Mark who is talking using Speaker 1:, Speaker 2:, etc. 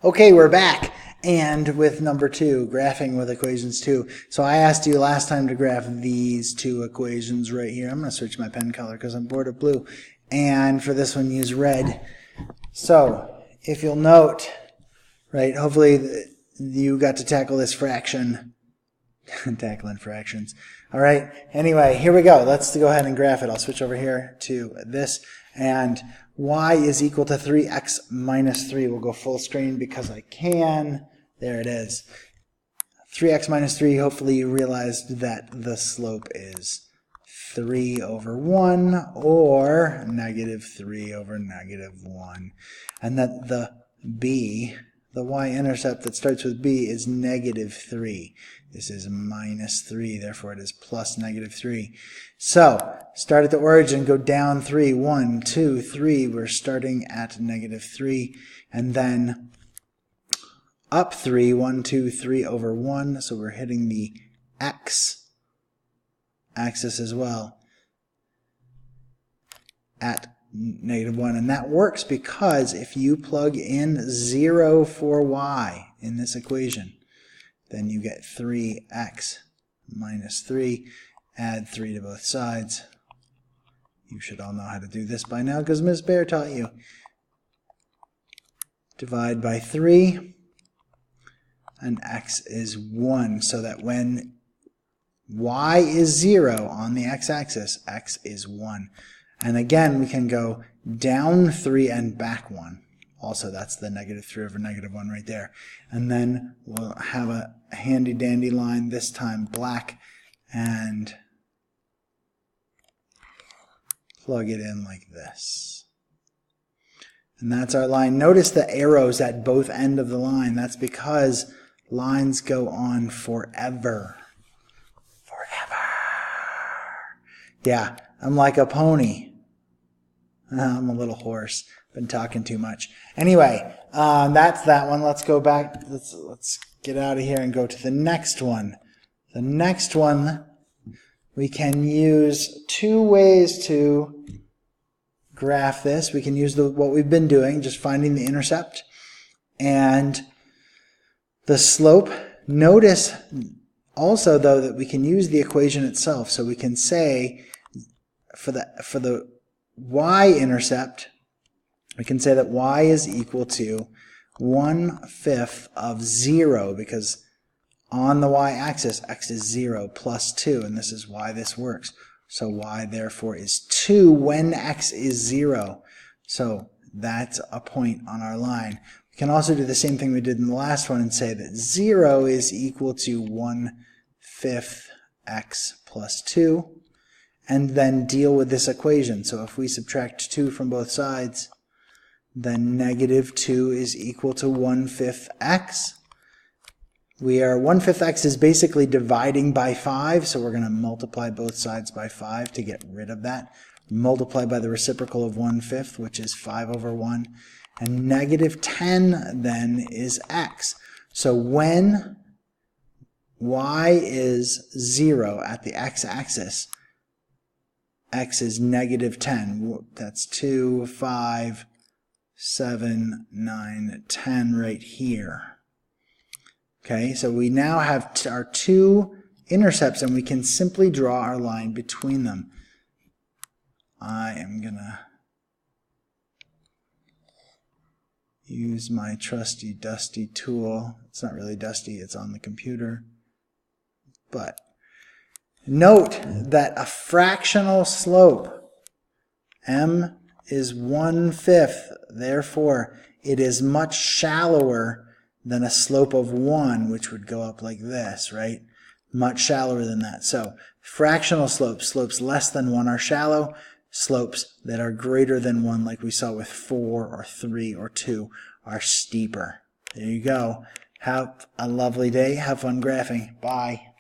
Speaker 1: Okay, we're back. And with number 2, graphing with equations 2. So I asked you last time to graph these two equations right here. I'm going to switch my pen color because I'm bored of blue. And for this one, use red. So if you'll note, right, hopefully you got to tackle this fraction. Tackling fractions. All right. Anyway, here we go. Let's go ahead and graph it. I'll switch over here to this. And y is equal to 3x minus 3. We'll go full screen because I can. There it is. 3x minus 3. Hopefully you realized that the slope is 3 over 1 or negative 3 over negative 1. And that the y-intercept that starts with b is negative 3. This is minus 3, therefore it is plus negative 3. So, start at the origin, go down 3. 1, 2, 3. We're starting at negative 3. And then up 3. 1, 2, 3 over 1. So we're hitting the x-axis as well at negative 1. And that works because if you plug in 0 for y in this equation, then you get 3x minus 3. Add 3 to both sides. You should all know how to do this by now because Ms. Bear taught you. Divide by 3. And x is 1. So that when y is 0 on the x-axis, x is 1. And again, we can go down 3 and back 1. Also, that's the negative 3 over negative 1 right there. And then we'll have a handy-dandy line, this time black, and plug it in like this. And that's our line. Notice the arrows at both ends of the line. That's because lines go on forever. Forever. Yeah, I'm like a pony. I'm a little hoarse. Been talking too much. Anyway, that's that one. Let's go back. Let's get out of here and go to the next one. The next one, we can use two ways to graph this. We can use what we've been doing, just finding the intercept and the slope. Notice also, though, that we can use the equation itself. So we can say for the y-intercept, we can say that y is equal to 1/5 of 0 because on the y-axis x is 0 plus 2, and this is why this works. So y therefore is 2 when x is 0. So that's a point on our line. We can also do the same thing we did in the last one and say that 0 is equal to 1/5 x plus 2, and then deal with this equation. So if we subtract 2 from both sides, then negative 2 is equal to 1/5 x. 1/5 x is basically dividing by 5, so we're going to multiply both sides by 5 to get rid of that. Multiply by the reciprocal of 1/5, which is 5 over 1. And negative 10 then is x. So when y is 0 at the x-axis, x is negative 10. That's 2, 5, 7, 9, 10 right here. Okay, so we now have our two intercepts and we can simply draw our line between them. I am going to use my trusty dusty tool. It's not really dusty, it's on the computer. But note that a fractional slope, m is 1/5, therefore it is much shallower than a slope of 1, which would go up like this, right? Much shallower than that. So fractional slopes, slopes less than 1 are shallow. Slopes that are greater than 1, like we saw with 4 or 3 or 2, are steeper. There you go. Have a lovely day. Have fun graphing. Bye.